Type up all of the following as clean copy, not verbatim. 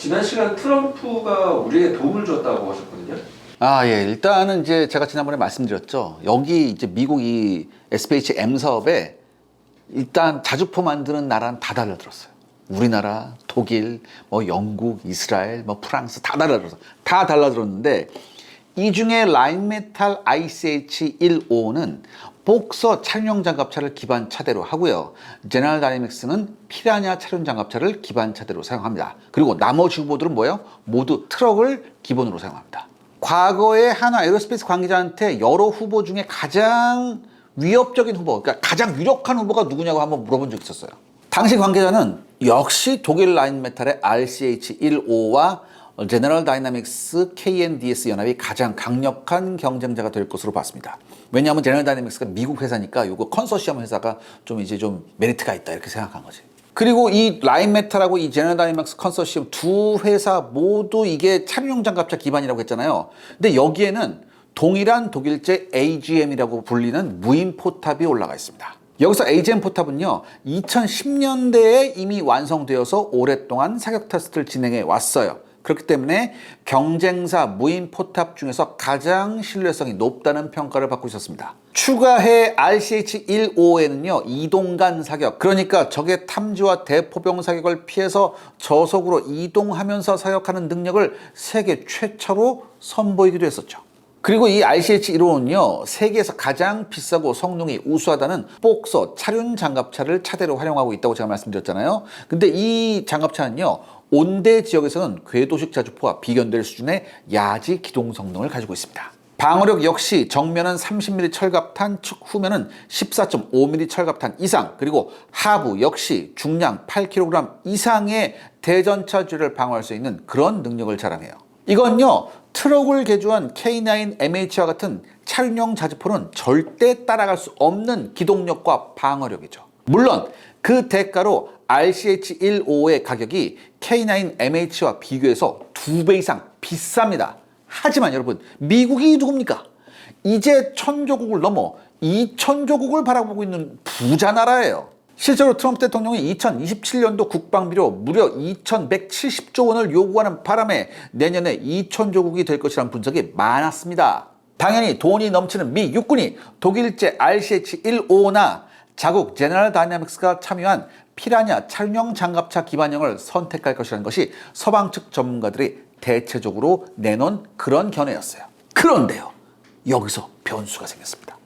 지난 시간 트럼프가 우리에게 도움을 줬다고 하셨거든요. 예. 일단은 이제 제가 지난번에 말씀드렸죠. 여기 이제 미국 이 SPHM 사업에 일단 자주포 만드는 나라는 다 달라들었어요. 우리나라, 독일, 뭐 영국, 이스라엘, 뭐 프랑스 다 달라들었는데 이 중에 라인메탈 ICH-15는 복서 차륜형 장갑차를 기반 차대로 하고요. 제너럴 다이내믹스는 피라냐 차륜 장갑차를 기반 차대로 사용합니다. 그리고 나머지 후보들은 뭐예요? 모두 트럭을 기본으로 사용합니다. 과거에 한화 에어로스페이스 관계자한테 여러 후보 중에 가장 위협적인 후보, 그러니까 가장 유력한 후보가 누구냐고 한번 물어본 적이 있었어요. 당시 관계자는 역시 독일 라인메탈의 RCH-15와 제너럴 다이나믹스 KNDS 연합이 가장 강력한 경쟁자가 될 것으로 봤습니다. 왜냐하면 제너럴 다이나믹스가 미국 회사니까 이거 컨소시엄 회사가 좀 메리트가 있다 이렇게 생각한 거지. 그리고 이 라인메탈하고 이 제너럴 다이나믹스 컨소시엄 두 회사 모두 이게 차륜형 장갑차 기반이라고 했잖아요. 근데 여기에는 동일한 독일제 AGM이라고 불리는 무인 포탑이 올라가 있습니다. 여기서 AGM 포탑은요, 2010년대에 이미 완성되어서 오랫동안 사격 테스트를 진행해 왔어요. 그렇기 때문에 경쟁사 무인 포탑 중에서 가장 신뢰성이 높다는 평가를 받고 있었습니다. 추가해 RCH-15에는요, 이동간 사격, 그러니까 적의 탐지와 대포병 사격을 피해서 저속으로 이동하면서 사격하는 능력을 세계 최초로 선보이기도 했었죠. 그리고 이 RCH-15는요, 세계에서 가장 비싸고 성능이 우수하다는 복서 차륜 장갑차를 차대로 활용하고 있다고 제가 말씀드렸잖아요. 근데 이 장갑차는요, 온대 지역에서는 궤도식 자주포와 비견될 수준의 야지 기동 성능을 가지고 있습니다. 방어력 역시 정면은 30mm 철갑탄, 측 후면은 14.5mm 철갑탄 이상, 그리고 하부 역시 중량 8kg 이상의 대전차주를 방어할 수 있는 그런 능력을 자랑해요. 이건요, 트럭을 개조한 K9MH와 같은 차륜형 자주포는 절대 따라갈 수 없는 기동력과 방어력이죠. 물론 그 대가로 RCH-15의 가격이 K9MH와 비교해서 2배 이상 비쌉니다. 하지만 여러분, 미국이 누굽니까? 이제 천조국을 넘어 2천조국을 바라보고 있는 부자 나라예요. 실제로 트럼프 대통령이 2027년도 국방비로 무려 2,170조 원을 요구하는 바람에 내년에 2천조국이 될 것이라는 분석이 많았습니다. 당연히 돈이 넘치는 미 육군이 독일제 RCH-15나 자국 제너럴 다이나믹스가 참여한 피라냐 차륜형 장갑차 기반형을 선택할 것이라는 것이 서방 측 전문가들이 대체적으로 내놓은 그런 견해였어요. 그런데요, 여기서 변수가 생겼습니다.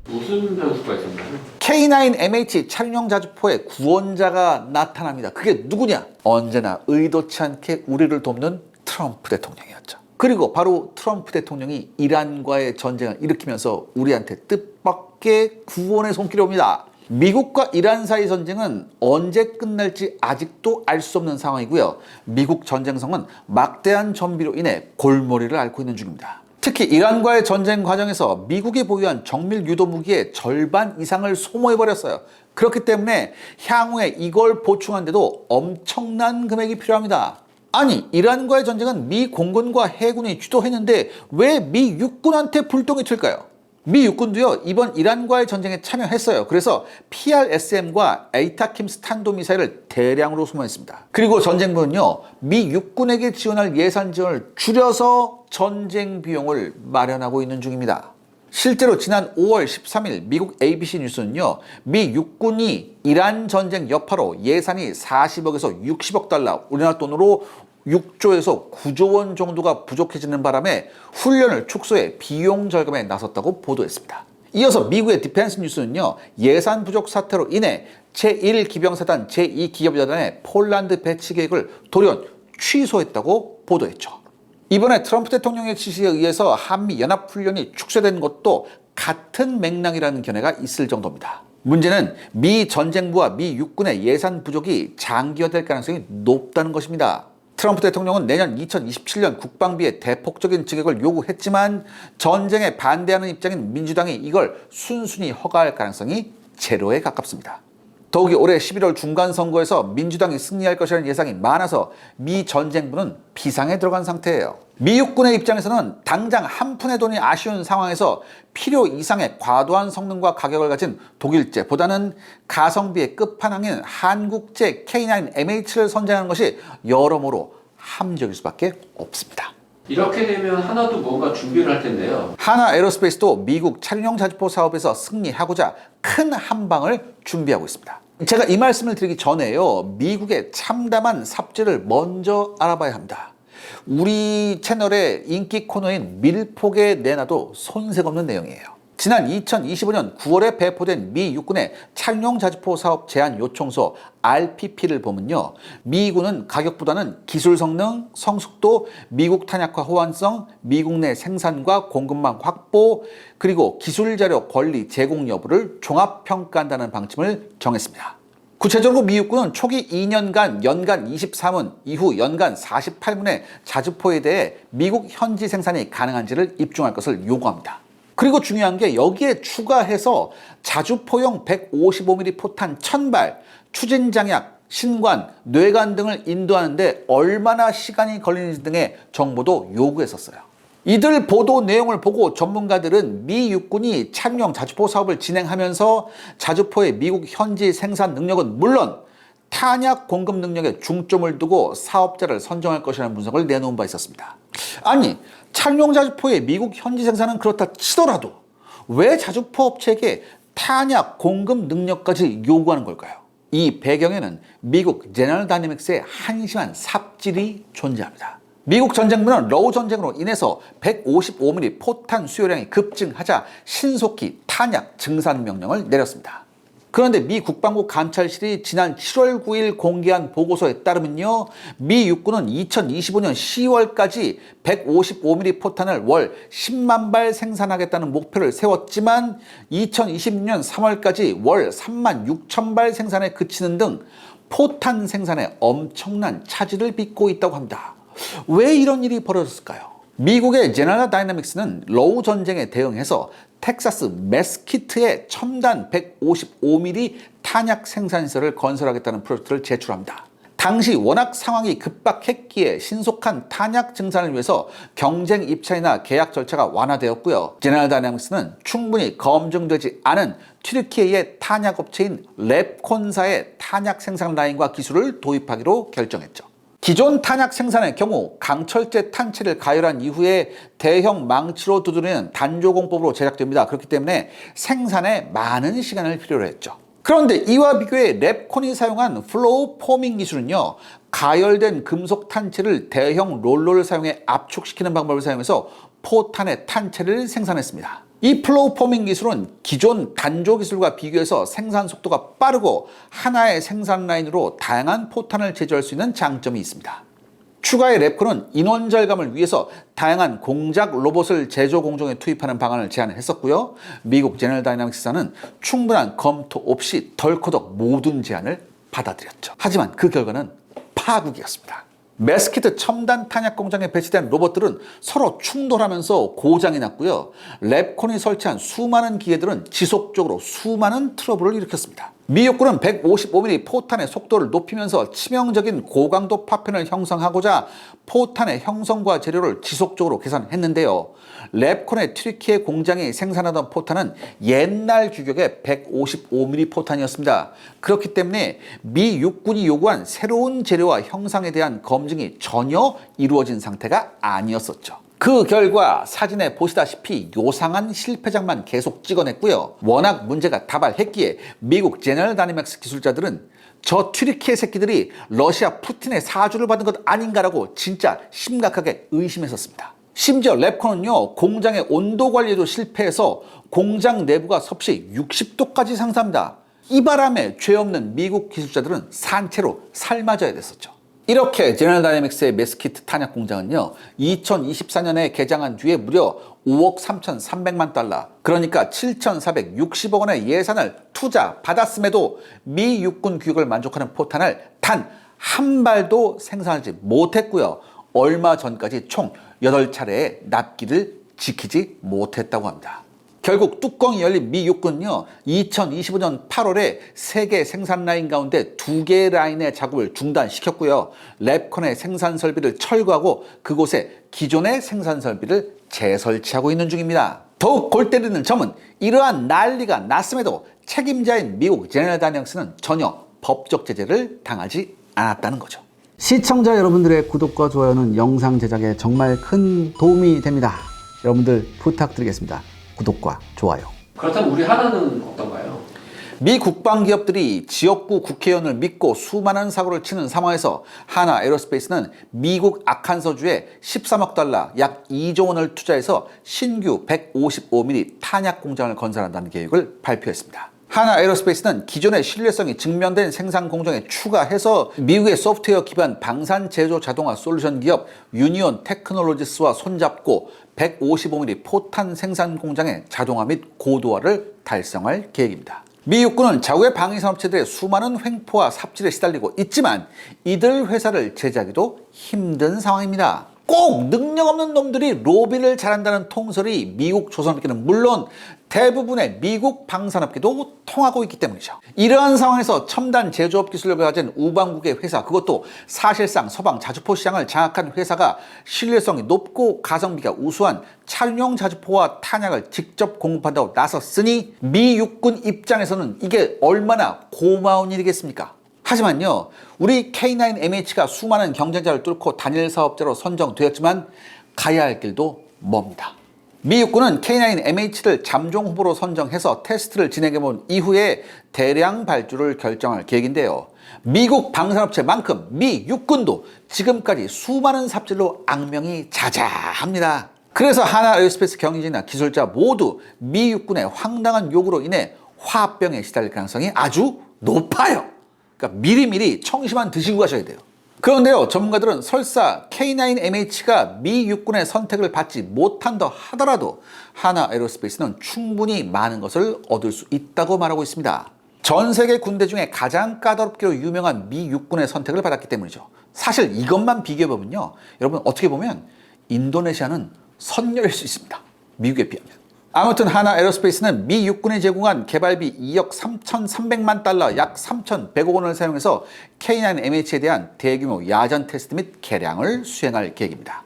무슨 변수가 있었나요? K9MH 차륜형 자주포의 구원자가 나타납니다. 그게 누구냐? 언제나 의도치 않게 우리를 돕는 트럼프 대통령이었죠. 그리고 바로 트럼프 대통령이 이란과의 전쟁을 일으키면서 우리한테 뜻밖의 구원의 손길이 옵니다. 미국과 이란 사이 전쟁은 언제 끝날지 아직도 알 수 없는 상황이고요. 미국 전쟁성은 막대한 전비로 인해 골머리를 앓고 있는 중입니다. 특히 이란과의 전쟁 과정에서 미국이 보유한 정밀 유도 무기의 절반 이상을 소모해버렸어요. 그렇기 때문에 향후에 이걸 보충하는데도 엄청난 금액이 필요합니다. 아니, 이란과의 전쟁은 미 공군과 해군이 주도했는데 왜 미 육군한테 불똥이 튈까요? 미 육군도요, 이번 이란과의 전쟁에 참여했어요. 그래서 PRSM과 에이타킴스 탄도미사일을 대량으로 소모했습니다. 그리고 전쟁부는요, 미 육군에게 지원할 예산 지원을 줄여서 전쟁 비용을 마련하고 있는 중입니다. 실제로 지난 5월 13일 미국 ABC 뉴스는요, 미 육군이 이란 전쟁 여파로 예산이 40억에서 60억 달러, 우리나라 돈으로 6조에서 9조 원 정도가 부족해지는 바람에 훈련을 축소해 비용 절감에 나섰다고 보도했습니다. 이어서 미국의 디펜스 뉴스는요, 예산 부족 사태로 인해 제1기병사단, 제2기업여단의 폴란드 배치 계획을 돌연 취소했다고 보도했죠. 이번에 트럼프 대통령의 지시에 의해서 한미 연합훈련이 축소된 것도 같은 맥락이라는 견해가 있을 정도입니다. 문제는 미 전쟁부와 미 육군의 예산 부족이 장기화될 가능성이 높다는 것입니다. 트럼프 대통령은 내년 2027년 국방비에 대폭적인 증액을 요구했지만 전쟁에 반대하는 입장인 민주당이 이걸 순순히 허가할 가능성이 제로에 가깝습니다. 더욱이 올해 11월 중간선거에서 민주당이 승리할 것이라는 예상이 많아서 미 전쟁부는 비상에 들어간 상태예요. 미 육군의 입장에서는 당장 한 푼의 돈이 아쉬운 상황에서 필요 이상의 과도한 성능과 가격을 가진 독일제보다는 가성비의 끝판왕인 한국제 K9MH를 선정하는 것이 여러모로 합리적일 수밖에 없습니다. 이렇게 되면 하나도 뭔가 준비를 할 텐데요. 하나 에어로스페이스도 미국 차량용 자주포 사업에서 승리하고자 큰 한방을 준비하고 있습니다. 제가 이 말씀을 드리기 전에요, 미국의 참담한 삽질을 먼저 알아봐야 합니다. 우리 채널의 인기 코너인 밀폭에 내놔도 손색 없는 내용이에요. 지난 2025년 9월에 배포된 미 육군의 차량용 자주포 사업 제안 요청서 RPP를 보면요, 미군은 가격보다는 기술 성능, 성숙도, 미국 탄약화 호환성, 미국 내 생산과 공급망 확보, 그리고 기술 자료 권리 제공 여부를 종합 평가한다는 방침을 정했습니다. 구체적으로 미 육군은 초기 2년간 연간 23문, 이후 연간 48문의 자주포에 대해 미국 현지 생산이 가능한지를 입증할 것을 요구합니다. 그리고 중요한 게 여기에 추가해서 자주포용 155mm 포탄 1000발, 추진장약, 신관, 뇌관 등을 인도하는데 얼마나 시간이 걸리는지 등의 정보도 요구했었어요. 이들 보도 내용을 보고 전문가들은 미 육군이 차량용 자주포 사업을 진행하면서 자주포의 미국 현지 생산 능력은 물론 탄약 공급 능력에 중점을 두고 사업자를 선정할 것이라는 분석을 내놓은 바 있었습니다. 아니, 차량용 자주포의 미국 현지 생산은 그렇다 치더라도 왜 자주포 업체에게 탄약 공급 능력까지 요구하는 걸까요? 이 배경에는 미국 제너럴 다이내믹스의 한심한 삽질이 존재합니다. 미국 전쟁부는 러우 전쟁으로 인해서 155mm 포탄 수요량이 급증하자 신속히 탄약 증산 명령을 내렸습니다. 그런데 미 국방부 감찰실이 지난 7월 9일 공개한 보고서에 따르면요, 미 육군은 2025년 10월까지 155mm 포탄을 월 10만 발 생산하겠다는 목표를 세웠지만 2026년 3월까지 월 3만 6천 발 생산에 그치는 등 포탄 생산에 엄청난 차질을 빚고 있다고 합니다. 왜 이런 일이 벌어졌을까요? 미국의 제너럴 다이내믹스는 러우 전쟁에 대응해서 텍사스 메스키트에 첨단 155mm 탄약 생산시설을 건설하겠다는 프로젝트를 제출합니다. 당시 워낙 상황이 급박했기에 신속한 탄약 증산을 위해서 경쟁 입찰이나 계약 절차가 완화되었고요. 제너럴 다이내믹스는 충분히 검증되지 않은 튀르키예의 탄약 업체인 랩콘사의 탄약 생산 라인과 기술을 도입하기로 결정했죠. 기존 탄약 생산의 경우 강철제 탄체를 가열한 이후에 대형 망치로 두드리는 단조공법으로 제작됩니다. 그렇기 때문에 생산에 많은 시간을 필요로 했죠. 그런데 이와 비교해 랩콘이 사용한 플로우 포밍 기술은요, 가열된 금속 탄체를 대형 롤러를 사용해 압축시키는 방법을 사용해서 포탄의 탄체를 생산했습니다. 이 플로우 포밍 기술은 기존 단조 기술과 비교해서 생산 속도가 빠르고 하나의 생산 라인으로 다양한 포탄을 제조할 수 있는 장점이 있습니다. 추가의 랩콘은 인원 절감을 위해서 다양한 공작 로봇을 제조 공정에 투입하는 방안을 제안했었고요. 미국 제너럴 다이내믹스사는 충분한 검토 없이 덜커덕 모든 제안을 받아들였죠. 하지만 그 결과는 파국이었습니다. 메스키트 첨단 탄약 공장에 배치된 로봇들은 서로 충돌하면서 고장이 났고요. 랩콘이 설치한 수많은 기계들은 지속적으로 수많은 트러블을 일으켰습니다. 미 육군은 155mm 포탄의 속도를 높이면서 치명적인 고강도 파편을 형성하고자 포탄의 형성과 재료를 지속적으로 개선했는데요. 랩콘의 튀르키예 공장이 생산하던 포탄은 옛날 규격의 155mm 포탄이었습니다. 그렇기 때문에 미 육군이 요구한 새로운 재료와 형상에 대한 검증이 전혀 이루어진 상태가 아니었었죠. 그 결과 사진에 보시다시피 요상한 실패작만 계속 찍어냈고요. 워낙 문제가 다발했기에 미국 제너럴 다이내믹스 기술자들은 저 튀르키예 새끼들이 러시아 푸틴의 사주를 받은 것 아닌가라고 진짜 심각하게 의심했었습니다. 심지어 랩콘은요, 공장의 온도 관리에도 실패해서 공장 내부가 섭씨 60도까지 상승합니다. 이 바람에 죄 없는 미국 기술자들은 산채로 삶아져야 됐었죠. 이렇게 제너럴 다이내믹스의 메스키트 탄약 공장은요, 2024년에 개장한 뒤에 무려 5억 3,300만 달러, 그러니까 7,460억 원의 예산을 투자 받았음에도 미 육군 규격을 만족하는 포탄을 단 한 발도 생산하지 못했고요. 얼마 전까지 총 8차례의 납기를 지키지 못했다고 합니다. 결국 뚜껑이 열린 미 육군은요 2025년 8월에 세개 생산 라인 가운데 2개의 라인의 작업을 중단시켰고요. 랩컨의 생산 설비를 철거하고 그곳에 기존의 생산 설비를 재설치하고 있는 중입니다. 더욱 골 때리는 점은 이러한 난리가 났음에도 책임자인 미국 제너럴 다이내믹스는 전혀 법적 제재를 당하지 않았다는 거죠. 시청자 여러분들의 구독과 좋아요는 영상 제작에 정말 큰 도움이 됩니다. 여러분들 부탁드리겠습니다. 구독과 좋아요. 그렇다면 우리 하나는 어떤가요? 미 국방기업들이 지역구 국회의원을 믿고 수많은 사고를 치는 상황에서 하나 에어로스페이스는 미국 아칸소주에 13억 달러 약 2조 원을 투자해서 신규 155mm 탄약 공장을 건설한다는 계획을 발표했습니다. 하나 에어로스페이스는 기존의 신뢰성이 증명된 생산 공정에 추가해서 미국의 소프트웨어 기반 방산 제조 자동화 솔루션 기업 유니온 테크놀로지스와 손잡고 155mm 포탄 생산 공장의 자동화 및 고도화를 달성할 계획입니다. 미 육군은 자국의 방위산업체들의 수많은 횡포와 삽질에 시달리고 있지만 이들 회사를 제재하기도 힘든 상황입니다. 꼭 능력 없는 놈들이 로비를 잘한다는 통설이 미국 조선업계는 물론 대부분의 미국 방산업계도 통하고 있기 때문이죠. 이러한 상황에서 첨단 제조업 기술력을 가진 우방국의 회사, 그것도 사실상 서방 자주포 시장을 장악한 회사가 신뢰성이 높고 가성비가 우수한 차륜형 자주포와 탄약을 직접 공급한다고 나섰으니 미 육군 입장에서는 이게 얼마나 고마운 일이겠습니까? 하지만요, 우리 K9MH가 수많은 경쟁자를 뚫고 단일 사업자로 선정되었지만 가야 할 길도 멉니다. 미 육군은 K9MH를 잠정 후보로 선정해서 테스트를 진행해본 이후에 대량 발주를 결정할 계획인데요. 미국 방산업체만큼 미 육군도 지금까지 수많은 삽질로 악명이 자자합니다. 그래서 하나 에어스페이스 경영진이나 기술자 모두 미 육군의 황당한 요구로 인해 화병에 시달릴 가능성이 아주 높아요. 그러니까 미리미리 청심환 드시고 가셔야 돼요. 그런데요, 전문가들은 설사 K9MH가 미 육군의 선택을 받지 못한다 하더라도 하나 에어로스페이스는 충분히 많은 것을 얻을 수 있다고 말하고 있습니다. 전 세계 군대 중에 가장 까다롭기로 유명한 미 육군의 선택을 받았기 때문이죠. 사실 이것만 비교해보면요, 여러분 어떻게 보면 인도네시아는 선녀일 수 있습니다. 미국에 비하면. 아무튼 하나 에어로스페이스는 미 육군이 제공한 개발비 2억 3,300만 달러 약 3,100억 원을 사용해서 K9MH에 대한 대규모 야전 테스트 및 개량을 수행할 계획입니다.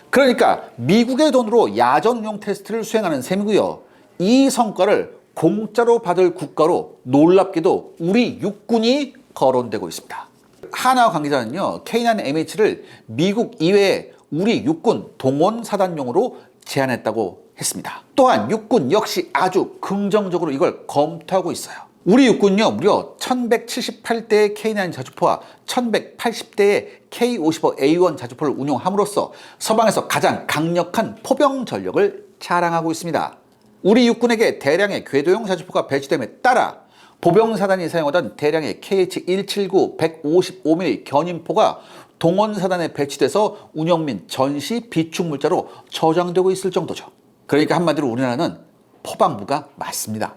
그러니까 미국의 돈으로 야전 운용 테스트를 수행하는 셈이고요. 이 성과를 공짜로 받을 국가로 놀랍게도 우리 육군이 거론되고 있습니다. 하나 관계자는요, K9MH를 미국 이외에 우리 육군 동원사단용으로 제안했다고 했습니다. 또한 육군 역시 아주 긍정적으로 이걸 검토하고 있어요. 우리 육군요, 무려 1178대의 K9 자주포와 1180대의 K55A1 자주포를 운용함으로써 서방에서 가장 강력한 포병 전력을 자랑하고 있습니다. 우리 육군에게 대량의 궤도형 자주포가 배치됨에 따라 보병사단이 사용하던 대량의 KH-179 155mm 견인포가 동원사단에 배치돼서 운영 및 전시 비축물자로 저장되고 있을 정도죠. 그러니까 한마디로 우리나라는 포방부가 맞습니다.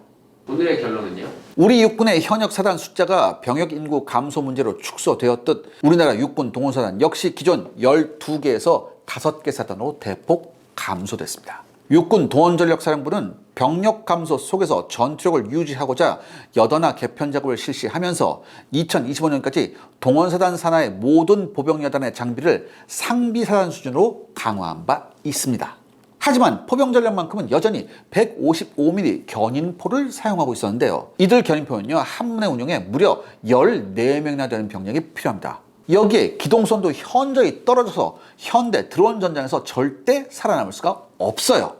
오늘의 결론은요? 우리 육군의 현역 사단 숫자가 병역 인구 감소 문제로 축소되었듯 우리나라 육군 동원사단 역시 기존 12개에서 5개 사단으로 대폭 감소됐습니다. 육군 동원전력사령부는 병력 감소 속에서 전투력을 유지하고자 여단화 개편 작업을 실시하면서 2025년까지 동원사단 산하의 모든 보병여단의 장비를 상비사단 수준으로 강화한 바 있습니다. 하지만 포병전력만큼은 여전히 155mm 견인포를 사용하고 있었는데요. 이들 견인포는요, 한 문의 운용에 무려 14명이나 되는 병력이 필요합니다. 여기에 기동성도 현저히 떨어져서 현대 드론 전장에서 절대 살아남을 수가 없어요.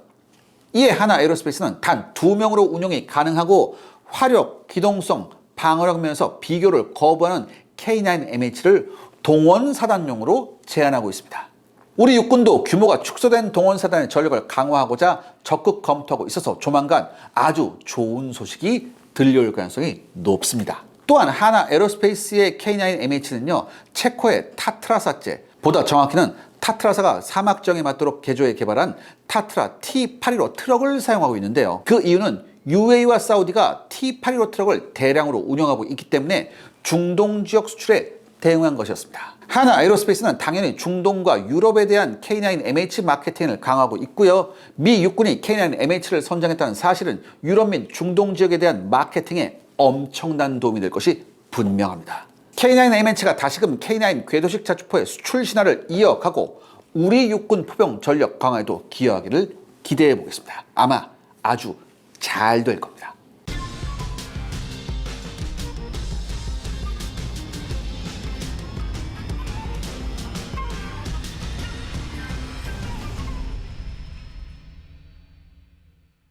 이에 하나 에어로스페이스는 단 2명으로 운용이 가능하고 화력, 기동성, 방어력 면에서 비교를 거부하는 K9MH를 동원사단용으로 제안하고 있습니다. 우리 육군도 규모가 축소된 동원사단의 전력을 강화하고자 적극 검토하고 있어서 조만간 아주 좋은 소식이 들려올 가능성이 높습니다. 또한 하나 에어로스페이스의 K9MH는요, 체코의 타트라사제, 보다 정확히는 타트라사가 사막정에 맞도록 개조해 개발한 타트라 T815 트럭을 사용하고 있는데요. 그 이유는 UAE와 사우디가 T815 트럭을 대량으로 운영하고 있기 때문에 중동 지역 수출에 대응한 것이었습니다. 하나 에어로스페이스는 당연히 중동과 유럽에 대한 K9MH 마케팅을 강화하고 있고요. 미 육군이 K9MH를 선정했다는 사실은 유럽 및 중동 지역에 대한 마케팅에 엄청난 도움이 될 것이 분명합니다. K9MH가 다시금 K9 궤도식 자주포의 수출 신화를 이어가고 우리 육군 포병 전력 강화에도 기여하기를 기대해 보겠습니다. 아마 아주 잘 될 겁니다.